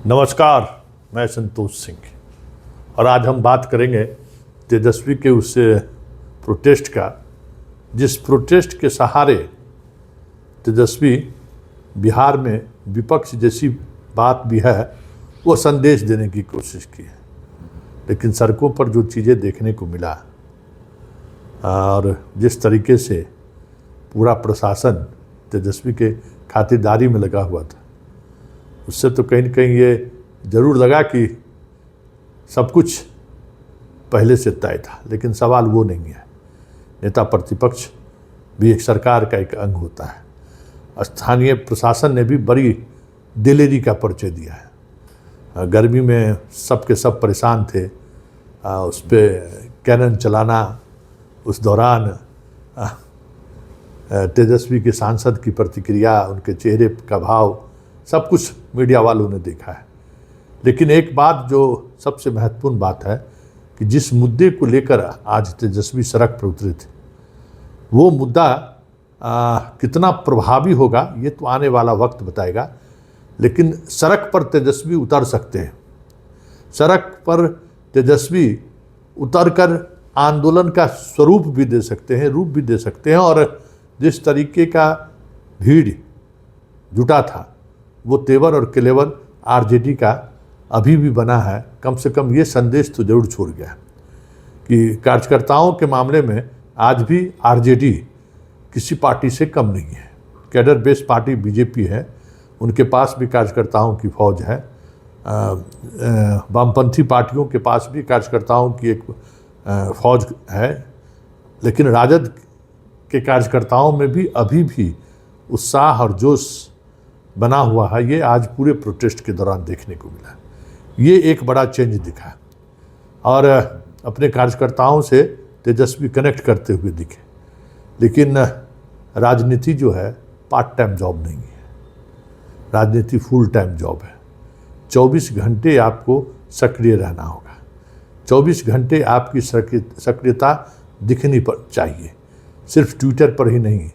नमस्कार, मैं संतोष सिंह और आज हम बात करेंगे तेजस्वी के उस प्रोटेस्ट का, जिस प्रोटेस्ट के सहारे तेजस्वी बिहार में विपक्ष जैसी बात भी है वो संदेश देने की कोशिश की है। लेकिन सड़कों पर जो चीज़ें देखने को मिला और जिस तरीके से पूरा प्रशासन तेजस्वी के खातिरदारी में लगा हुआ था, उससे तो कहीं न कहीं ये ज़रूर लगा कि सब कुछ पहले से तय था। लेकिन सवाल वो नहीं है। नेता प्रतिपक्ष भी एक सरकार का एक अंग होता है। स्थानीय प्रशासन ने भी बड़ी दिलेरी का परिचय दिया है। गर्मी में सब के सब परेशान थे। उस पर कैनन चलाना, उस दौरान तेजस्वी के सांसद की प्रतिक्रिया, उनके चेहरे का भाव, सब कुछ मीडिया वालों ने देखा है। लेकिन एक बात जो सबसे महत्वपूर्ण बात है कि जिस मुद्दे को लेकर आज तेजस्वी सड़क पर उतरे थे, वो मुद्दा कितना प्रभावी होगा ये तो आने वाला वक्त बताएगा। लेकिन सड़क पर तेजस्वी उतर सकते हैं। सड़क पर तेजस्वी उतरकर आंदोलन का स्वरूप भी दे सकते हैं, रूप भी दे सकते हैं। और जिस तरीके का भीड़ जुटा था वो तेवर और केलेवर आरजेडी का अभी भी बना है। कम से कम ये संदेश तो जरूर छोड़ गया कि कार्यकर्ताओं के मामले में आज भी आरजेडी किसी पार्टी से कम नहीं है। कैडर बेस्ड पार्टी बीजेपी है, उनके पास भी कार्यकर्ताओं की फौज है। वामपंथी पार्टियों के पास भी कार्यकर्ताओं की एक फौज है। लेकिन राजद के कार्यकर्ताओं में भी अभी भी उत्साह और जोश बना हुआ है। ये आज पूरे प्रोटेस्ट के दौरान देखने को मिला। ये एक बड़ा चेंज दिखा और अपने कार्यकर्ताओं से तेजस्वी कनेक्ट करते हुए दिखे। लेकिन राजनीति जो है पार्ट टाइम जॉब नहीं है, राजनीति फुल टाइम जॉब है। 24 घंटे आपको सक्रिय रहना होगा। 24 घंटे आपकी सक्रियता दिखनी चाहिए। सिर्फ ट्विटर पर ही नहीं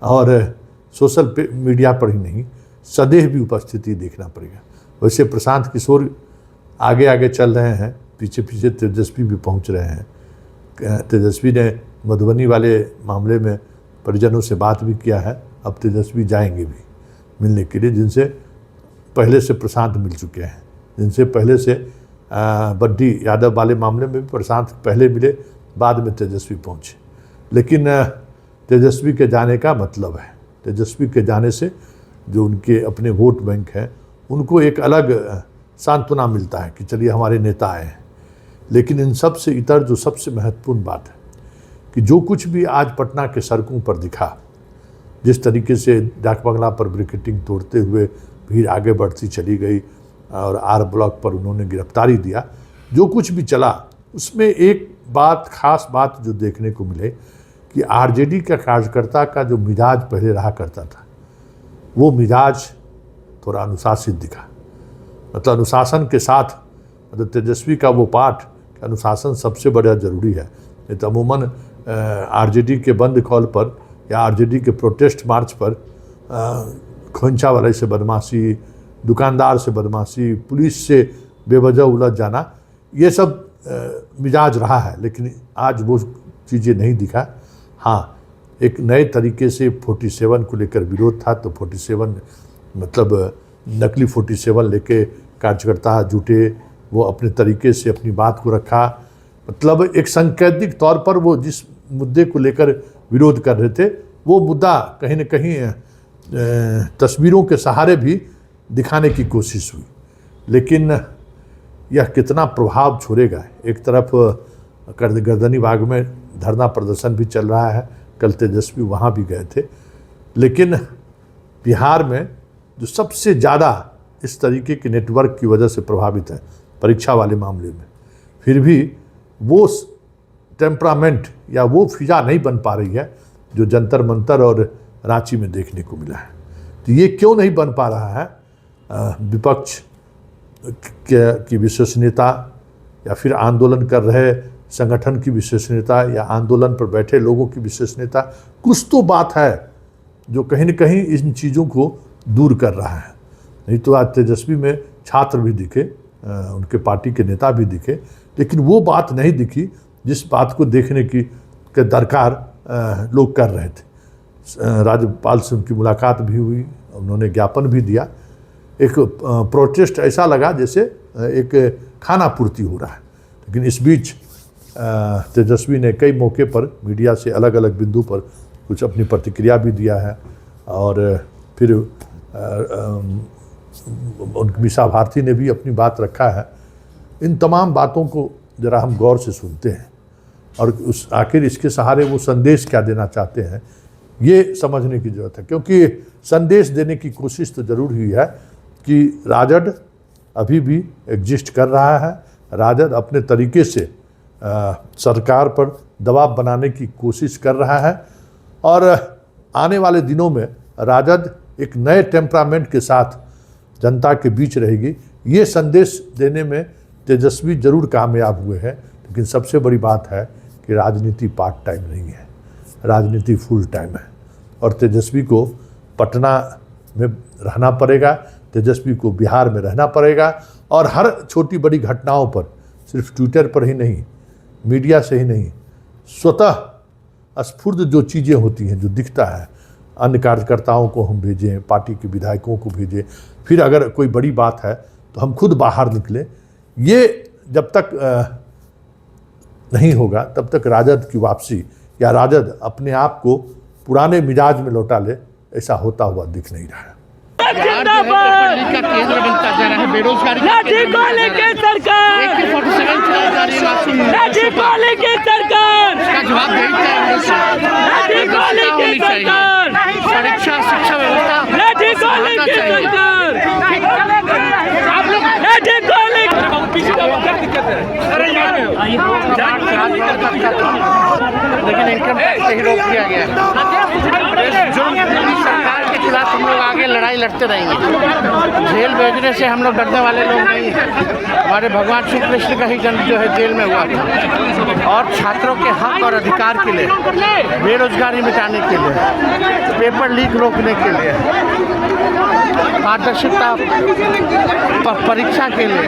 और सोशल मीडिया पर ही नहीं, सदैव भी उपस्थिति देखना पड़ेगा। वैसे प्रशांत किशोर आगे आगे चल रहे हैं, पीछे पीछे तेजस्वी भी पहुंच रहे हैं। तेजस्वी ने मधुबनी वाले मामले में परिजनों से बात भी किया है। अब तेजस्वी जाएंगे भी मिलने के लिए, जिनसे पहले से प्रशांत मिल चुके हैं, जिनसे पहले से बड्डी यादव वाले मामले में भी प्रशांत पहले मिले, बाद में तेजस्वी पहुँचे। लेकिन तेजस्वी के जाने का मतलब है, तेजस्वी के जाने से जो उनके अपने वोट बैंक हैं उनको एक अलग सांत्वना मिलता है कि चलिए हमारे नेता आए हैं। लेकिन इन सब से इतर जो सबसे महत्वपूर्ण बात है कि जो कुछ भी आज पटना के सड़कों पर दिखा, जिस तरीके से डाक बंगला पर ब्रिकेटिंग तोड़ते हुए भीड़ आगे बढ़ती चली गई और आर ब्लॉक पर उन्होंने गिरफ्तारी दिया, जो कुछ भी चला उसमें एक बात, खास बात जो देखने को मिले कि आरजेडी का कार्यकर्ता का जो मिजाज पहले रहा करता था, वो मिजाज थोड़ा अनुशासित दिखा। मतलब अनुशासन के साथ, मतलब तेजस्वी का वो पाठ, अनुशासन सबसे बड़ा ज़रूरी है। नहीं तो अमूमन आरजेडी के बंद कॉल पर या आरजेडी के प्रोटेस्ट मार्च पर खोंचा वाले से बदमाशी, दुकानदार से बदमाशी, पुलिस से बेवजह उलझ जाना, ये सब मिजाज रहा है। लेकिन आज वो चीज़ें नहीं दिखा। हाँ, एक नए तरीके से 47 को लेकर विरोध था, तो 47 मतलब नकली 47 लेके कार्यकर्ता जुटे, वो अपने तरीके से अपनी बात को रखा। मतलब एक सांकेतिक तौर पर वो जिस मुद्दे को लेकर विरोध कर रहे थे, वो मुद्दा कहीं न कहीं तस्वीरों के सहारे भी दिखाने की कोशिश हुई। लेकिन यह कितना प्रभाव छोड़ेगा। एक तरफ गर्दनी बाग में धरना प्रदर्शन भी चल रहा है, कल तेजस्वी वहाँ भी गए थे। लेकिन बिहार में जो सबसे ज़्यादा इस तरीके के नेटवर्क की वजह से प्रभावित है परीक्षा वाले मामले में, फिर भी वो टेम्परामेंट या वो फिजा नहीं बन पा रही है जो जंतर मंतर और रांची में देखने को मिला है। तो ये क्यों नहीं बन पा रहा है? विपक्ष की विश्वसनीयता या फिर आंदोलन कर रहे संगठन की विश्वसनीयता या आंदोलन पर बैठे लोगों की विश्वसनीयता, कुछ तो बात है जो कहीं न कहीं इन चीज़ों को दूर कर रहा है। नहीं तो आज तेजस्वी में छात्र भी दिखे, उनके पार्टी के नेता भी दिखे, लेकिन वो बात नहीं दिखी जिस बात को देखने की के दरकार लोग कर रहे थे। राज्यपाल से उनकी मुलाकात भी हुई, उन्होंने ज्ञापन भी दिया। एक प्रोटेस्ट ऐसा लगा जैसे एक खाना पूर्ति हो रहा है। लेकिन इस बीच तेजस्वी ने कई मौके पर मीडिया से अलग अलग बिंदु पर कुछ अपनी प्रतिक्रिया भी दिया है, और फिर मीसा भारती ने भी अपनी बात रखा है। इन तमाम बातों को ज़रा हम गौर से सुनते हैं और उस आखिर इसके सहारे वो संदेश क्या देना चाहते हैं, ये समझने की ज़रूरत है। क्योंकि संदेश देने की कोशिश तो ज़रूर हुई है कि राजद अभी भी एग्जिस्ट कर रहा है, राजद अपने तरीके से सरकार पर दबाव बनाने की कोशिश कर रहा है, और आने वाले दिनों में राजद एक नए टेम्परामेंट के साथ जनता के बीच रहेगी। ये संदेश देने में तेजस्वी जरूर कामयाब हुए हैं। लेकिन सबसे बड़ी बात है कि राजनीति पार्ट टाइम नहीं है, राजनीति फुल टाइम है, और तेजस्वी को पटना में रहना पड़ेगा, तेजस्वी को बिहार में रहना पड़ेगा, और हर छोटी बड़ी घटनाओं पर, सिर्फ ट्विटर पर ही नहीं, मीडिया से ही नहीं, स्वतः स्फुर्द जो चीज़ें होती हैं, जो दिखता है, अन्य कार्यकर्ताओं को हम भेजें, पार्टी के विधायकों को भेजें, फिर अगर कोई बड़ी बात है तो हम खुद बाहर निकलें। ये जब तक नहीं होगा तब तक राजद की वापसी या राजद अपने आप को पुराने मिजाज में लौटा ले, ऐसा होता हुआ दिख नहीं रहा है। जिंदाबाद का केंद्र बनता जा रहा है, बेरोजगारी लाठी को लेके सरकार, AK-47 चलाई जा रही है मासूम, लाठी को लेके सरकार, इसका जवाब देनी चाहिए, लाठी को लेके सरकार, परीक्षा शिक्षा व्यवस्था, लाठी को लेके सरकार, लाठी को लेके, लेकिन इनकम टैक्स से ही रोक दिया गया है। सरकार के खिलाफ हम लोग आगे लड़ाई लड़ते रहेंगे। जेल भेजने से हम लोग डरने वाले लोग नहीं हैं। हमारे भगवान श्री कृष्ण का ही जन्म जो है जेल में हुआ था, और छात्रों के हक और अधिकार के लिए, बेरोजगारी मिटाने के लिए, पेपर लीक रोकने के लिए, पारदर्शिता परीक्षा के लिए,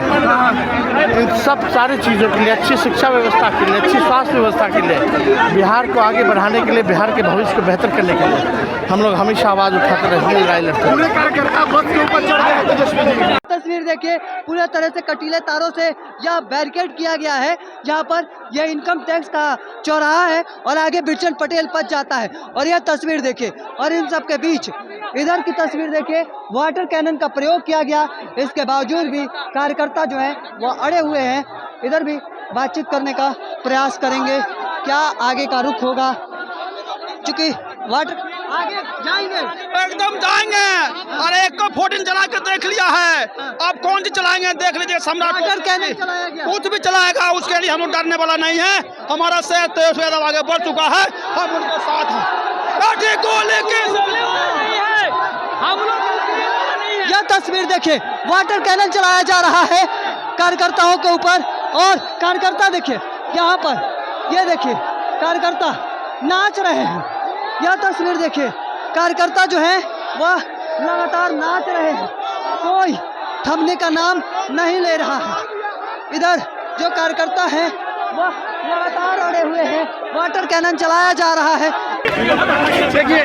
इन सब सारी चीज़ों के लिए, अच्छी शिक्षा व्यवस्था के लिए, अच्छी स्वास्थ्य व्यवस्था के लिए, बिहार को आगे बढ़ाने के लिए, बिहार के भविष्य को बेहतर करने के लिए हम लोग हमेशा आवाज़ उठाते रहेंगे, लड़ाई लड़ते रहेंगे। तस्वीर देखिए, पूरी तरह से कटीले तारों से यह बैरिकेड किया गया है, जहां पर यह इनकम टैक्स का चौराहा है और आगे बिरचन पटेल पथ जाता है। और यह तस्वीर देखिए, और इन सब के बीच इधर की तस्वीर देखिए, वाटर कैनन का प्रयोग किया गया। इसके बावजूद भी कार्यकर्ता जो है वो अड़े हुए हैं। इधर भी बातचीत करने का प्रयास करेंगे, क्या आगे का रुख होगा, चूंकि वाटर आगे जाएंगे, एकदम जाएंगे। और एक को 14 चला के देख लिया है, अब कौन सी चलाएंगे देख लीजिए। सम्राट कुछ भी चलाएगा, उसके लिए हम लोग डरने वाला नहीं है। हमारा शहर तेज यादव आगे बढ़ चुका है, हम उनके साथ हैं। लाठी को लेके हम लोग, यह तस्वीर देखिए, वाटर कैनन चलाया जा रहा है कार्यकर्ताओं के ऊपर, और कार्यकर्ता देखिए यहाँ पर, ये देखिए कार्यकर्ता नाच रहे हैं। यह तस्वीर देखिए, कार्यकर्ता जो है वह लगातार नाच रहे हैं, कोई थमने का नाम नहीं ले रहा है। इधर जो कार्यकर्ता है वह लगातार अड़े हुए हैं, वाटर कैनन चलाया जा रहा है। देखिए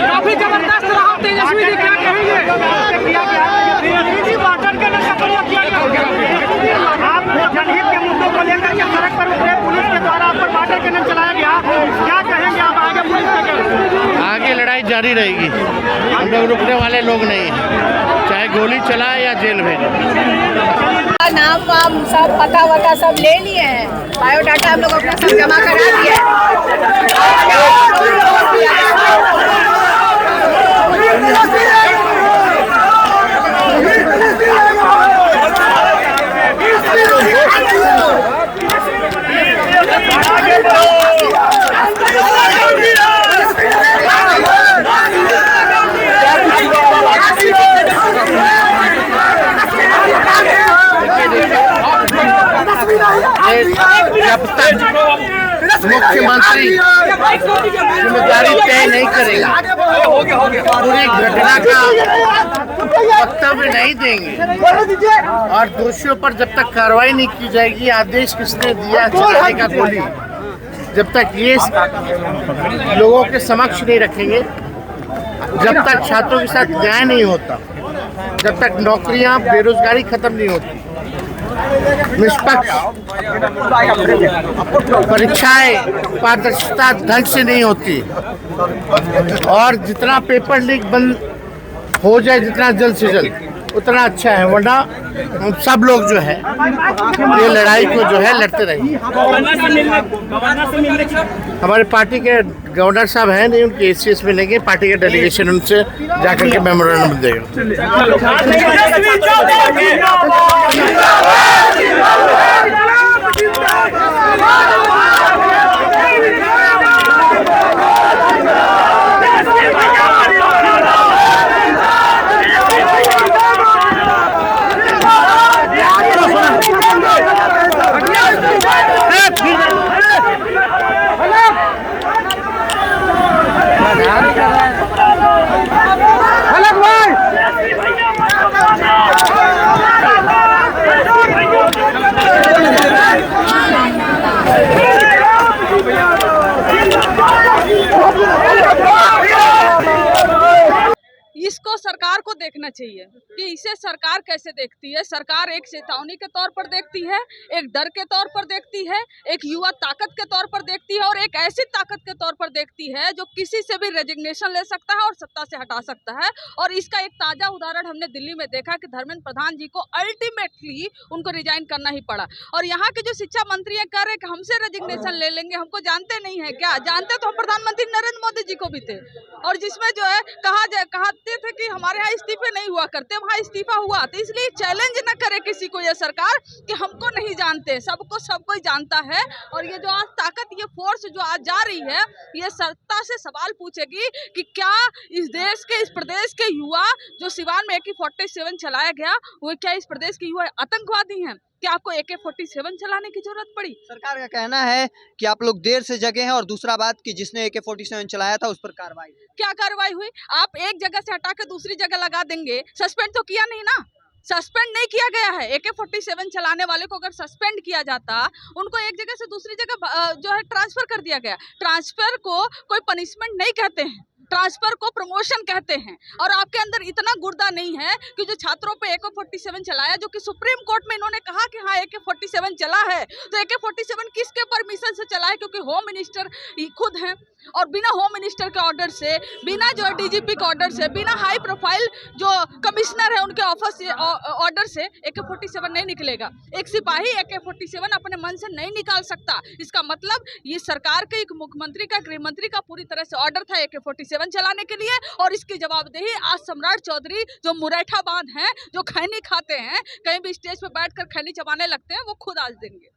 काफी जबरदस्त रहा तेजस्वी जी, क्या कहेंगे? वाटर कैनन का प्रयोग किया गया, आप जनहित के मुद्दों को लेकर के सड़क पर उतरे, पुलिस के द्वारा आप पर वाटर कैनन चलाया गया, क्या कहेंगे आप आगे? पुलिस आगे लड़ाई जारी रहेगी, हम लोग रुकने वाले लोग नहीं हैं, चाहे गोली चलाए या जेल भेजे। नाम वाम सब पता वता सब ले लिए हैं, बायोडाटा हम लोग अपना सब जमा करा दिए हैं। जब तक मुख्यमंत्री जिम्मेदारी तय नहीं करेगा, पूरी घटना का वक्तव्य नहीं देंगे और दोषियों पर जब तक कार्रवाई नहीं की जाएगी, आदेश किसने दिया चलाने का गोली, जब तक ये लोगों के समक्ष नहीं रखेंगे, जब तक छात्रों के साथ न्याय नहीं होता, जब तक नौकरियां, बेरोजगारी खत्म नहीं होती, निष्पक्ष परीक्षाएं पारदर्शिता ढंग से नहीं होती और जितना पेपर लीक बंद हो जाए जितना जल्द से जल्द उतना अच्छा है, वरना हम सब लोग जो है ये लड़ाई को जो है लड़ते रहेंगे। हमारे पार्टी के गवर्नर साहब हैं नहीं, उनके एसीएस में लेंगे, पार्टी के डेलीगेशन उनसे जाकर के मेमोरेंडम देगा। इसको सरकार को देखना चाहिए कि इसे सरकार कैसे देखती है। सरकार एक चेतावनी के तौर पर देखती है, एक डर के तौर पर देखती है, एक युवा ताकत के तौर पर देखती है और एक ऐसी ताकत के तौर पर देखती है जो किसी से भी रेजिग्नेशन ले सकता है और सत्ता से हटा सकता है। और इसका एक ताज़ा उदाहरण हमने दिल्ली में देखा कि धर्मेंद्र प्रधान जी को अल्टीमेटली उनको रिजाइन करना ही पड़ा। और यहाँ के जो शिक्षा मंत्री हैं कह रहे कि हमसे रेजिग्नेशन ले लेंगे, हमको जानते नहीं है क्या? जानते तो हम प्रधानमंत्री नरेंद्र मोदी जी को भी थे, और जिसमें जो है कहते थे कि हमारे यहाँ इस्तीफे नहीं हुआ करते, वहाँ इस्तीफा हुआ। तो इसलिए चैलेंज न करे किसी को ये सरकार कि हमको नहीं जानते, सबको सब कोई जानता है। और ये जो आज ताकत, ये फोर्स जो आज जा रही है, ये सत्ता से सवाल पूछेगी कि क्या इस देश के, इस प्रदेश के युवा जो सिवान में AK-47 चलाया गया, वो क्या इस प्रदेश के युवा आतंकवादी हैं? क्या आपको AK-47 चलाने की जरूरत पड़ी? सरकार का कहना है कि आप लोग देर से जगे हैं, और दूसरा बात कि जिसने AK-47 चलाया था उस पर कार्रवाई। क्या कार्रवाई हुई? आप एक जगह से हटा के दूसरी जगह लगा देंगे, सस्पेंड तो किया नहीं ना, सस्पेंड नहीं किया गया है। AK-47 चलाने वाले को अगर सस्पेंड किया जाता, उनको एक जगह से दूसरी जगह जो है ट्रांसफर कर दिया गया। ट्रांसफर को कोई पनिशमेंट नहीं कहते हैं, ट्रांसफर को प्रमोशन कहते हैं। और आपके अंदर इतना गुर्दा नहीं है कि जो छात्रों पे AK-47 चलाया, जो कि सुप्रीम कोर्ट में इन्होंने कहा कि हाँ AK-47 चला है, तो AK-47 किसके परमिशन से चला है? क्योंकि होम मिनिस्टर खुद हैं, और बिना होम मिनिस्टर के ऑर्डर से, बिना जो है DGP के ऑर्डर से, बिना हाई प्रोफाइल जो कमिश्नर है उनके ऑफिस से ऑर्डर से AK-47 नहीं निकलेगा। एक सिपाही AK-47 अपने मन से नहीं निकाल सकता। इसका मतलब ये सरकार के एक मुख्यमंत्री का, गृह मंत्री का पूरी तरह से ऑर्डर था AK-47 चलाने के लिए, और इसकी जवाबदेही आज सम्राट चौधरी जो मुरैठा बांध हैं, जो खैनी खाते हैं, कहीं भी स्टेज पे बैठकर खैनी चबाने लगते हैं, वो खुद आज देंगे।